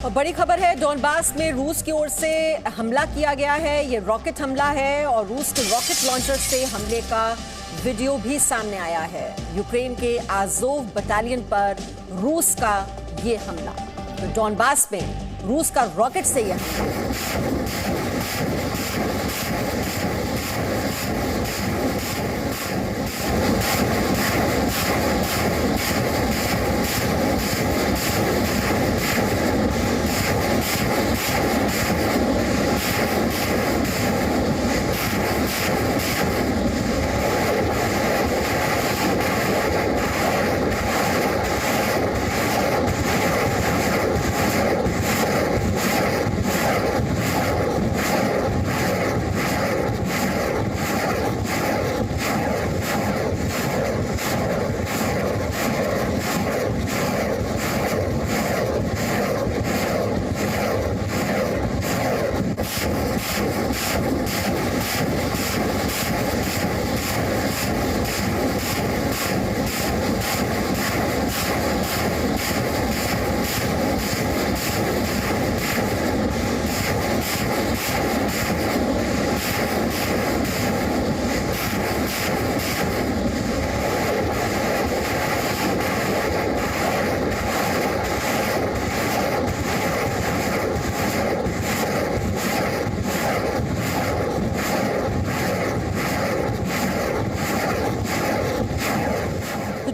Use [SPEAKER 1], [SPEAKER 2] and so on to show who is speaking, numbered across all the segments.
[SPEAKER 1] और बड़ी खबर है, डोनबास में रूस की ओर से हमला किया गया है। ये रॉकेट हमला है और रूस के रॉकेट लॉन्चर से हमले का वीडियो भी सामने आया है। यूक्रेन के आज़ोव बटालियन पर रूस का ये हमला, तो डोनबास में रूस का रॉकेट से ये हमला।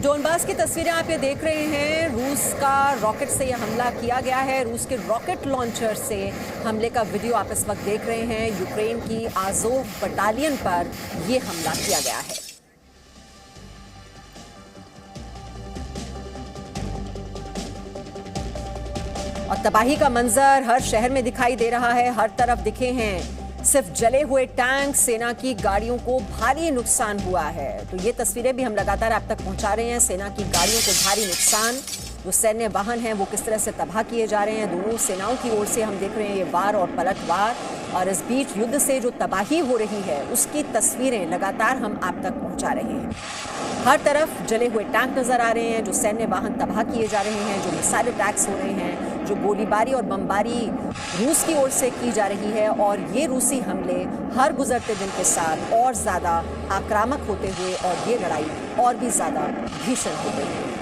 [SPEAKER 1] डोनबास की तस्वीरें आप ये देख रहे हैं। रूस का रॉकेट से यह हमला किया गया है। रूस के रॉकेट लॉन्चर से हमले का वीडियो आप इस वक्त देख रहे हैं। यूक्रेन की आज़ोव बटालियन पर यह हमला किया गया है। और तबाही का मंजर हर शहर में दिखाई दे रहा है। हर तरफ दिखे हैं सिर्फ जले हुए टैंक, सेना की गाड़ियों को भारी नुकसान हुआ है। तो ये तस्वीरें भी हम लगातार आप तक पहुंचा रहे हैं। सेना की गाड़ियों को भारी नुकसान, जो सैन्य वाहन हैं वो किस तरह से तबाह किए जा रहे हैं। दोनों सेनाओं की ओर से हम देख रहे हैं ये वार और पलटवार। और इस बीच युद्ध से जो तबाही हो रही है उसकी तस्वीरें लगातार हम आप तक पहुंचा रहे हैं। हर तरफ जले हुए टैंक नजर आ रहे हैं, जो सैन्य वाहन तबाह किए जा रहे हैं, जो मिसाइल अटैक्स हो रहे हैं, जो गोलीबारी और बमबारी रूस की ओर से की जा रही है। और ये रूसी हमले हर गुजरते दिन के साथ और ज़्यादा आक्रामक होते हुए और ये लड़ाई और भी ज़्यादा भीषण हो गई है।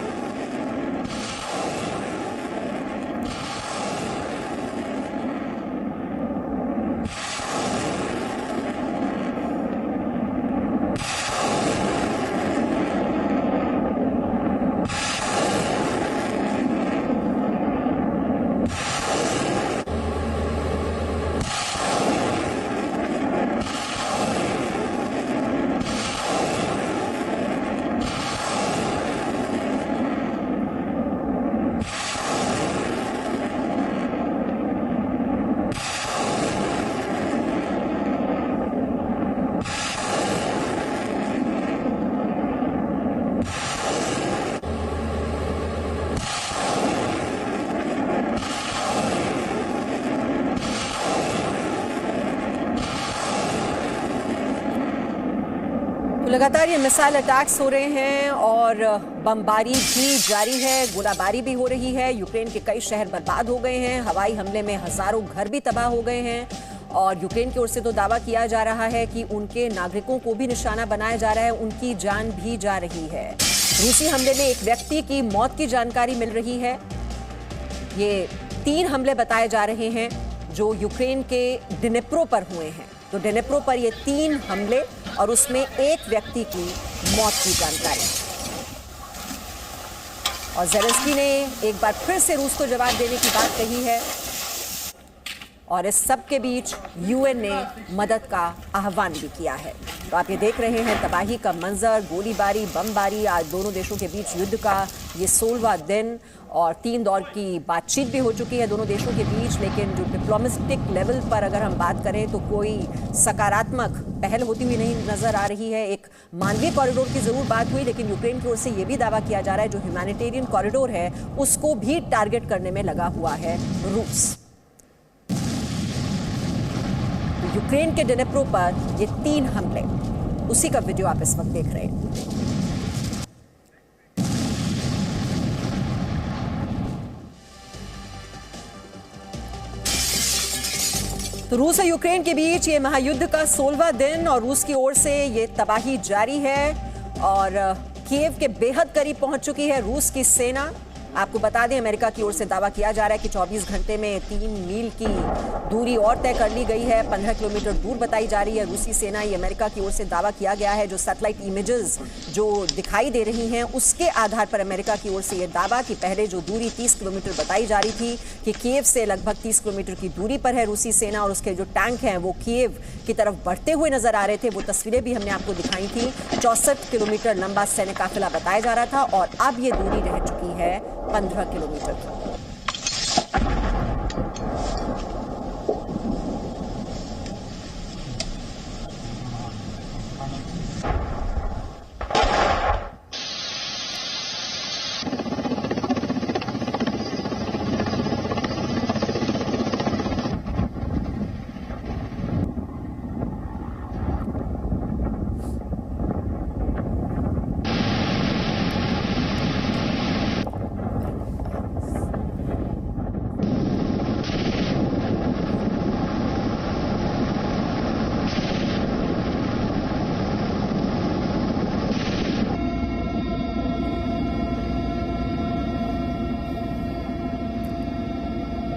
[SPEAKER 1] लगातार ये मिसाइल अटैक्स हो रहे हैं और बमबारी भी जारी है, गोलाबारी भी हो रही है। यूक्रेन के कई शहर बर्बाद हो गए हैं। हवाई हमले में हजारों घर भी तबाह हो गए हैं। और यूक्रेन की ओर से तो दावा किया जा रहा है कि उनके नागरिकों को भी निशाना बनाया जा रहा है, उनकी जान भी जा रही है। रूसी हमले में एक व्यक्ति की मौत की जानकारी मिल रही है। ये 3 हमले बताए जा रहे हैं जो यूक्रेन के डिनेप्रो पर हुए हैं। तो डिनेप्रो पर ये 3 हमले और उसमें एक व्यक्ति की मौत की जानकारी। और ज़ेलेंस्की ने एक बार फिर से रूस को जवाब देने की बात कही है। और इस सब के बीच यूएन ने मदद का आह्वान भी किया है। तो आप ये देख रहे हैं तबाही का मंजर, गोलीबारी, बमबारी। आज दोनों देशों के बीच युद्ध का ये 16वां दिन और 3 दौर की बातचीत भी हो चुकी है दोनों देशों के बीच। लेकिन जो डिप्लोमेटिक लेवल पर अगर हम बात करें तो कोई सकारात्मक पहल होती हुई नहीं नजर आ रही है। एक मानवीय कॉरिडोर की जरूर बात हुई, लेकिन यूक्रेन की ओर से ये भी दावा किया जा रहा है जो ह्यूमैनिटेरियन कॉरिडोर है उसको भी टारगेट करने में लगा हुआ है रूस। यूक्रेन के डिनेप्रो पर ये 3 हमले, उसी का वीडियो आप इस वक्त देख रहे हैं। तो रूस और यूक्रेन के बीच ये महायुद्ध का 16वां दिन और रूस की ओर से ये तबाही जारी है और कीव के बेहद करीब पहुंच चुकी है रूस की सेना। आपको बता दें, अमेरिका की ओर से दावा किया जा रहा है कि 24 घंटे में 3 मील की दूरी और तय कर ली गई है। 15 किलोमीटर दूर बताई जा रही है रूसी सेना। ये अमेरिका की ओर से दावा किया गया है। जो सैटेलाइट इमेजेस जो दिखाई दे रही हैं उसके आधार पर अमेरिका की ओर से यह दावा कि पहले जो दूरी 30 किलोमीटर बताई जा रही थी कि कीव से लगभग 30 किलोमीटर की दूरी पर है रूसी सेना और उसके जो टैंक हैं वो कीव की तरफ बढ़ते हुए नजर आ रहे थे। वो तस्वीरें भी हमने आपको दिखाई थी। 64 किलोमीटर लंबा सैन्य काफिला बताया जा रहा था और अब ये दूरी रह चुकी है 15 किलोमीटर की।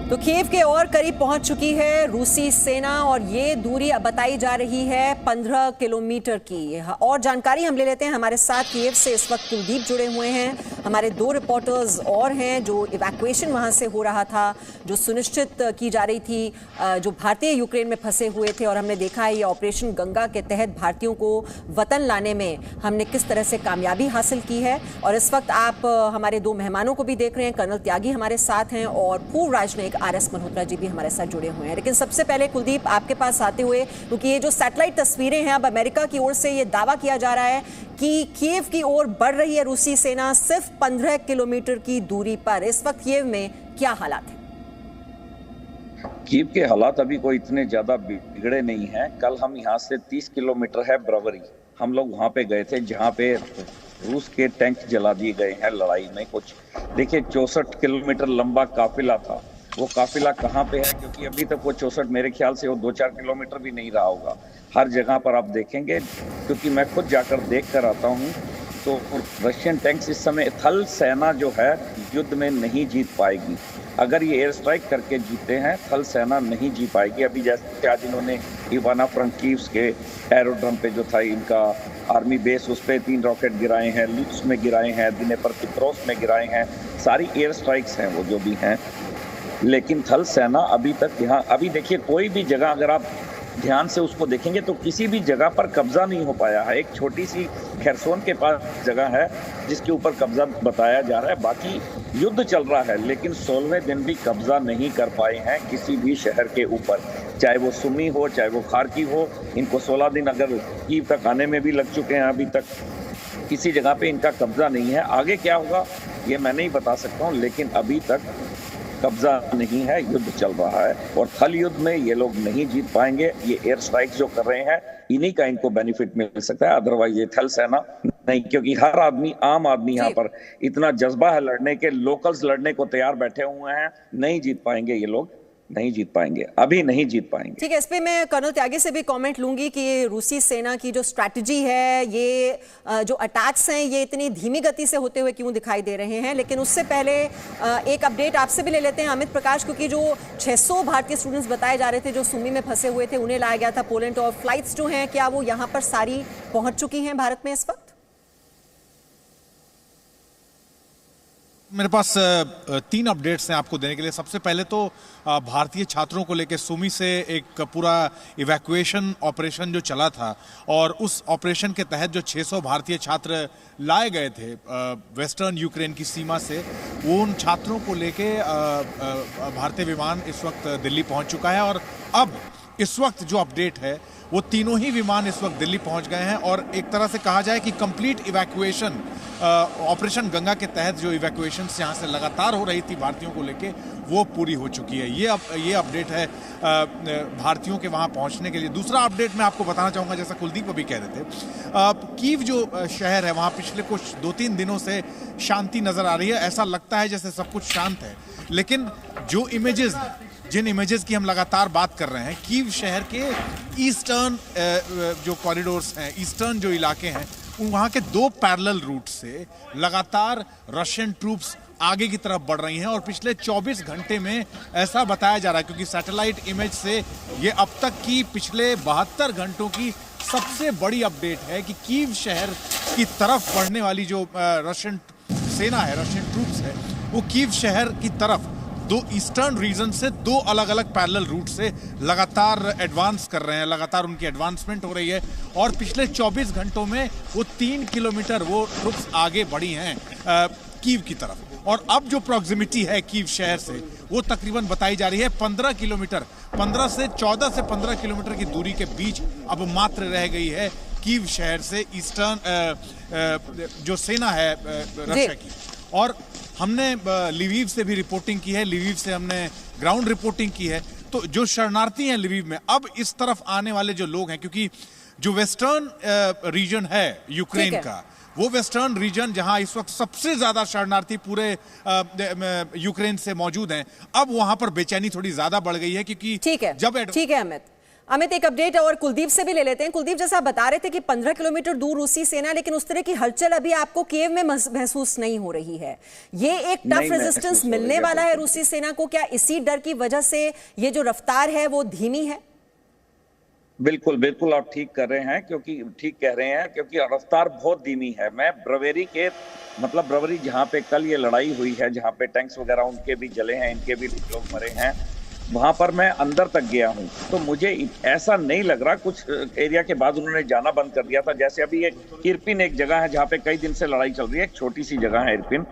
[SPEAKER 1] तो कीव के और करीब पहुंच चुकी है रूसी सेना और ये दूरी अब बताई जा रही है 15 किलोमीटर की। और जानकारी हम ले लेते हैं। हमारे साथ कीव से इस वक्त कुलदीप जुड़े हुए हैं। हमारे 2 रिपोर्टर्स और हैं जो इवैक्यूएशन वहां से हो रहा था, जो सुनिश्चित की जा रही थी, जो भारतीय यूक्रेन में फंसे हुए थे। और हमने देखा है ये ऑपरेशन गंगा के तहत भारतीयों को वतन लाने में हमने किस तरह से कामयाबी हासिल की है। और इस वक्त आप हमारे 2 मेहमानों को भी देख रहे हैं। कर्नल त्यागी हमारे साथ हैं और पूर्व राजनयिक RS मल्होत्रा जी भी हमारे साथ जुड़े हुए हैं। लेकिन सबसे पहले कुलदीप आपके पास आते हुए, क्योंकि ये जो सैटेलाइट तस्वीरें हैं, अब अमेरिका की ओर से ये दावा किया जा रहा है कि कीव की ओर बढ़ रही है रूसी सेना सिर्फ 15 किलोमीटर की दूरी पर। इस वक्त कीव में क्या हालात हैं?
[SPEAKER 2] कीव के हालात अभी कोई इतने ज्यादा बिगड़े नहीं हैं। कल हम यहाँ से 30 किलोमीटर है ब्रवरी, हम लोग वहाँ पे गए थे जहाँ पे रूस के टैंक जला दिए गए हैं लड़ाई में। कुछ देखिए 64 किलोमीटर लंबा काफिला था। वो काफिला कहाँ पे है, क्योंकि अभी तक वो 64 मेरे ख्याल से वो 2-4 किलोमीटर भी नहीं रहा होगा। हर जगह पर आप देखेंगे, क्योंकि मैं खुद जाकर देख कर आता हूँ, तो रशियन टैंक्स इस समय थल सेना जो है युद्ध में नहीं जीत पाएगी। अगर ये एयर स्ट्राइक करके जीते हैं, थल सेना नहीं जीत पाएगी। अभी जैसे आज इन्होंने इवाना फ्रंकीव्स के एरोड्रम पे जो था इनका आर्मी बेस, उस पर 3 रॉकेट गिराए हैं, लुत्स में गिराए हैं, दिनेपर्तिप्रोस में गिराए हैं। सारी एयर स्ट्राइक्स हैं वो जो भी हैं। लेकिन थल सेना अभी तक यहाँ, अभी देखिए कोई भी जगह अगर आप ध्यान से उसको देखेंगे तो किसी भी जगह पर कब्जा नहीं हो पाया है। एक छोटी सी खेरसोन के पास जगह है जिसके ऊपर कब्जा बताया जा रहा है। बाकी युद्ध चल रहा है, लेकिन 16वें दिन भी कब्जा नहीं कर पाए हैं किसी भी शहर के ऊपर, चाहे वो सुमी हो, चाहे वो खार्किव हो। इनको 16 दिन अगर कीव तक आने में भी लग चुके हैं, अभी तक किसी जगह पे इनका कब्जा नहीं है। आगे क्या होगा ये मैं नहीं बता सकता हूँ, लेकिन अभी तक कब्जा नहीं है, युद्ध चल रहा है। और थल युद्ध में ये लोग नहीं जीत पाएंगे। ये एयर स्ट्राइक जो कर रहे हैं इन्हीं का इनको बेनिफिट मिल सकता है, अदरवाइज ये थल सेना नहीं, क्योंकि हर आदमी, आम आदमी यहाँ पर इतना जज्बा है लड़ने के, लोकल्स लड़ने को तैयार बैठे हुए हैं। नहीं जीत पाएंगे ये लोग, नहीं जीत पाएंगे, अभी नहीं जीत पाएंगे।
[SPEAKER 1] ठीक है, इस पे मैं कर्नल त्यागी से भी कमेंट लूंगी कि रूसी सेना की जो स्ट्रैटेजी है, ये जो अटैक्स हैं, ये इतनी धीमी गति से होते हुए क्यों दिखाई दे रहे हैं। लेकिन उससे पहले एक अपडेट आपसे भी ले लेते हैं अमित प्रकाश, क्योंकि जो 600 भारतीय स्टूडेंट्स बताए जा रहे थे जो सुमी में फंसे हुए थे, उन्हें लाया गया था पोलैंड। और फ्लाइट्स जो हैं, क्या वो यहाँ पर सारी पहुंच चुकी हैं भारत में इस वक्त?
[SPEAKER 3] मेरे पास 3 अपडेट्स हैं आपको देने के लिए। सबसे पहले तो भारतीय छात्रों को लेकर सुमी से एक पूरा इवैक्यूएशन ऑपरेशन जो चला था, और उस ऑपरेशन के तहत जो 600 भारतीय छात्र लाए गए थे वेस्टर्न यूक्रेन की सीमा से, वो उन छात्रों को लेके भारतीय विमान इस वक्त दिल्ली पहुंच चुका है। और अब इस वक्त जो अपडेट है, वो तीनों ही विमान इस वक्त दिल्ली पहुंच गए हैं। और एक तरह से कहा जाए कि कंप्लीट इवैक्यूएशन, ऑपरेशन गंगा के तहत जो इवैक्यूएशन यहाँ से लगातार हो रही थी भारतीयों को लेके, वो पूरी हो चुकी है। ये अपडेट है भारतीयों के वहाँ पहुँचने के लिए। दूसरा अपडेट मैं आपको बताना चाहूँगा, जैसा कुलदीप अभी कह रहे थे, कीव जो शहर है वहाँ पिछले कुछ 2-3 दिनों से शांति नज़र आ रही है। ऐसा लगता है जैसे सब कुछ शांत है, लेकिन जो इमेजेस जिन इमेजेस की हम लगातार बात कर रहे हैं, कीव शहर के ईस्टर्न जो कॉरिडोर्स हैं, ईस्टर्न जो इलाके हैं, वहाँ के 2 पैरेलल रूट से लगातार रशियन ट्रूप्स आगे की तरफ बढ़ रही हैं और पिछले 24 घंटे में ऐसा बताया जा रहा है, क्योंकि सैटेलाइट इमेज से ये अब तक की पिछले 72 घंटों की सबसे बड़ी अपडेट है कि कीव शहर की तरफ बढ़ने वाली जो रशियन सेना है, रशियन ट्रूप्स है, वो कीव शहर की तरफ 2 ईस्टर्न रीजन से 2 अलग अलग पैरेलल रूट से लगातार एडवांस कर रहे हैं, लगातार उनकी एडवांसमेंट हो रही है और पिछले 24 घंटों में वो 3 किलोमीटर वो ट्रूप्स आगे बढ़ी हैं कीव की तरफ। और अब जो प्रॉक्सिमिटी है कीव शहर से वो तकरीबन बताई जा रही है 15 किलोमीटर, 14 से 15 किलोमीटर की दूरी के बीच अब मात्र रह गई है कीव शहर से ईस्टर्न जो सेना है रशिया की। और हमने लिवीव से भी रिपोर्टिंग की है, लिवीव से हमने ग्राउंड रिपोर्टिंग की है। तो जो शरणार्थी हैं लिवीव में, अब इस तरफ आने वाले जो लोग हैं, क्योंकि जो वेस्टर्न रीजन है यूक्रेन का, वो वेस्टर्न रीजन जहां इस वक्त सबसे ज्यादा शरणार्थी पूरे यूक्रेन से मौजूद हैं, अब वहां पर बेचैनी थोड़ी ज्यादा बढ़ गई है, क्योंकि
[SPEAKER 1] ठीक है अमित एक अपडेट और कुलदीप से भी ले लेते हैं। कुलदीप, जैसा आप बता रहे थे कि 15 किलोमीटर दूर रूसी सेना, लेकिन उस तरह की हलचल अभी आपको कीव में महसूस नहीं हो रही है। ये एक टफ रेजिस्टेंस मिलने वाला है रूसी सेना को, क्या इसी डर की वजह से ये जो रफ्तार है वो धीमी है?
[SPEAKER 2] बिल्कुल बिल्कुल आप ठीक कर रहे हैं, क्योंकि ठीक कह रहे हैं, क्योंकि रफ्तार बहुत धीमी है। मैं ब्रवेरी जहाँ पे कल ये लड़ाई हुई है, जहाँ पे टैंक्स वगैरह उनके भी जले हैं, इनके भी लोग मरे हैं, वहां पर मैं अंदर तक गया हूं, तो मुझे ऐसा नहीं लग रहा। कुछ एरिया के बाद उन्होंने जाना बंद कर दिया था, जैसे अभी एक इरपिन एक जगह है जहाँ पे कई दिन से लड़ाई चल रही है, एक छोटी सी जगह है इरपिन,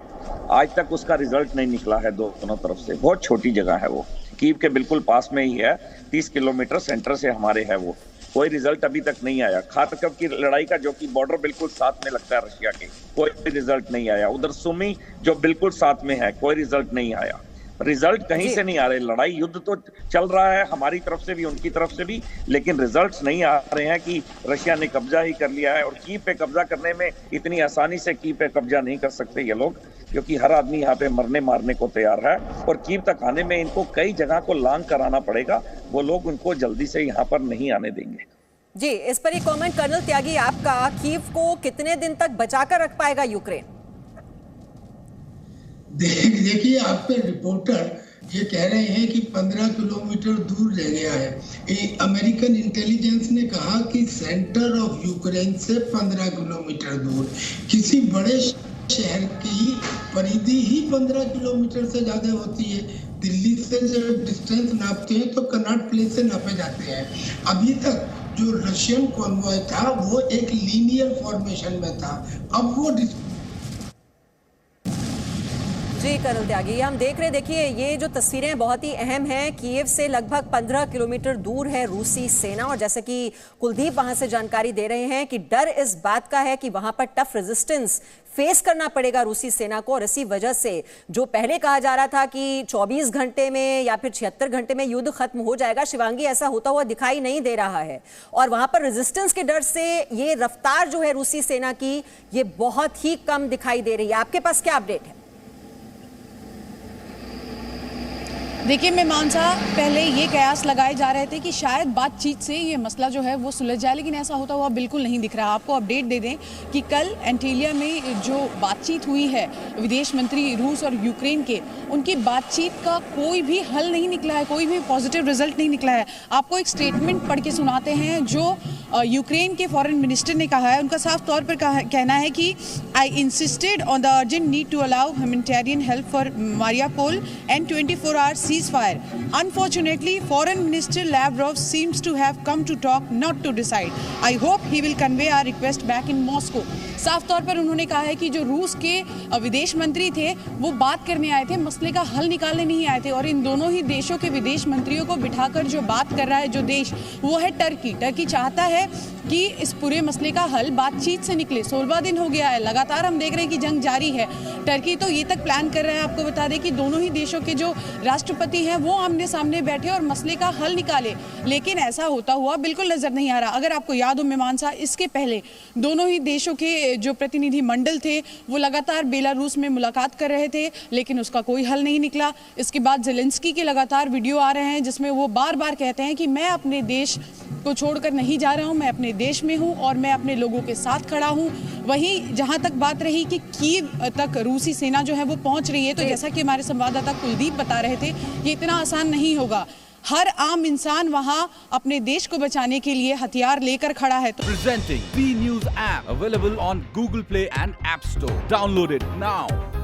[SPEAKER 2] आज तक उसका रिजल्ट नहीं निकला है दोनों तरफ से। बहुत छोटी जगह है वो, कीव के बिल्कुल पास में ही है, 30 किलोमीटर सेंटर से हमारे है वो। कोई रिजल्ट अभी तक नहीं आया। खार्किव की लड़ाई का, जो कि बॉर्डर बिल्कुल साथ में लगता है रशिया के, कोई रिजल्ट नहीं आया। उधर सुमी जो बिल्कुल साथ में है, कोई रिजल्ट नहीं आया। रिजल्ट कहीं से नहीं आ रहे। लड़ाई युद्ध तो चल रहा है हमारी तरफ से भी, उनकी तरफ से भी, लेकिन रिजल्ट्स नहीं आ रहे हैं कि रशिया ने कब्जा ही कर लिया है। और कीव पे कब्जा करने में इतनी आसानी से कीव पे कब्जा नहीं कर सकते ये लोग, क्योंकि हर आदमी यहाँ पे मरने मारने को तैयार है। और कीव तक आने में इनको कई जगह को लांग कराना पड़ेगा, वो लोग उनको जल्दी से यहाँ पर नहीं आने देंगे।
[SPEAKER 1] जी, इस पर एक कमेंट कर्नल त्यागी आपका, कीव को कितने दिन तक बचाकर रख पाएगा यूक्रेन?
[SPEAKER 4] देखिए, आपके रिपोर्टर ये कह रहे हैं कि 15 किलोमीटर दूर रह गया है। अमेरिकन इंटेलिजेंस ने कहा कि सेंटर ऑफ यूक्रेन से 15 किलोमीटर दूर। किसी बड़े शहर की परिधि ही 15 किलोमीटर से ज्यादा होती है। दिल्ली से जब डिस्टेंस नापते हैं तो कनॉट प्लेस से नापे जाते हैं। अभी तक जो रशियन कॉन्वॉय था वो एक लीनियर फॉर्मेशन में था, अब वो
[SPEAKER 1] जी कर्नल त्यागी, हम देख रहे, देखिए ये जो तस्वीरें बहुत ही अहम हैं। कीव से लगभग 15 किलोमीटर दूर है रूसी सेना, और जैसे कि कुलदीप वहां से जानकारी दे रहे हैं कि डर इस बात का है कि वहां पर टफ रेजिस्टेंस फेस करना पड़ेगा रूसी सेना को। और इसी वजह से जो पहले कहा जा रहा था कि 24 घंटे में या फिर 76 घंटे में युद्ध खत्म हो जाएगा, शिवांगी ऐसा होता हुआ दिखाई नहीं दे रहा है। और वहां पर रेजिस्टेंस के डर से ये रफ्तार जो है रूसी सेना की, ये बहुत ही कम दिखाई दे रही है। आपके पास क्या अपडेट है?
[SPEAKER 5] देखिए मीमांसा, पहले ये कयास लगाए जा रहे थे कि शायद बातचीत से ये मसला जो है वो सुलझ जाए, लेकिन ऐसा होता हुआ बिल्कुल नहीं दिख रहा। आपको अपडेट दे दें कि कल एंटीलिया में जो बातचीत हुई है विदेश मंत्री रूस और यूक्रेन के, उनकी बातचीत का कोई भी हल नहीं निकला है, कोई भी पॉजिटिव रिजल्ट नहीं निकला है। आपको एक स्टेटमेंट पढ़ के सुनाते हैं जो यूक्रेन के फॉरेन मिनिस्टर ने कहा है। उनका साफ तौर पर कहना है कि I insisted on the urgent need to allow humanitarian help for Mariupol and 24 hours ceasefire. Unfortunately, Foreign Minister Lavrov seems to have come to talk, not to decide. I hope he will convey our request back in Moscow. साफ तौर पर उन्होंने कहा है कि जो रूस के विदेश मंत्री थे वो बात करने आए थे, मसले का हल निकालने नहीं आए थे। और इन दोनों ही देशों के विदेश मंत्रियों को बिठाकर जो बात कर रहा है जो देश, वो है टर्की। टर्की चाहता है है कि इस पूरे मसले का हल बातचीत से निकले। 16वां दिन हो गया है, लगातार हम देख रहे हैं कि जंग जारी है। टर्की तो ये तक प्लान कर रहे हैं, आपको बता दें कि दोनों ही देशों के जो राष्ट्रपति हैं वो आमने सामने बैठे और मसले का हल निकाले, लेकिन ऐसा होता हुआ बिल्कुल नजर नहीं आ रहा। अगर आपको याद हो मेहमान साहब, इसके पहले दोनों ही देशों के जो प्रतिनिधि मंडल थे वो लगातार बेलारूस में मुलाकात कर रहे थे, लेकिन उसका कोई हल नहीं निकला। इसके बाद ज़ेलेंस्की के लगातार वीडियो आ रहे हैं जिसमें वो बार बार कहते हैं कि मैं अपने देश को छोड़कर नहीं जा रहा हूं, मैं अपने देश में हूं और मैं अपने लोगों के साथ खड़ा हूं। वहीं जहां तक बात रही कि कीव तक रूसी सेना जो है वो पहुंच रही है, तो जैसा कि हमारे संवाददाता कुलदीप बता रहे थे, ये इतना आसान नहीं होगा। हर आम इंसान वहां अपने देश को बचाने के लिए हथियार लेकर खड़ा है।
[SPEAKER 6] Presenting B News app available on Google Play and App Store. Download it now.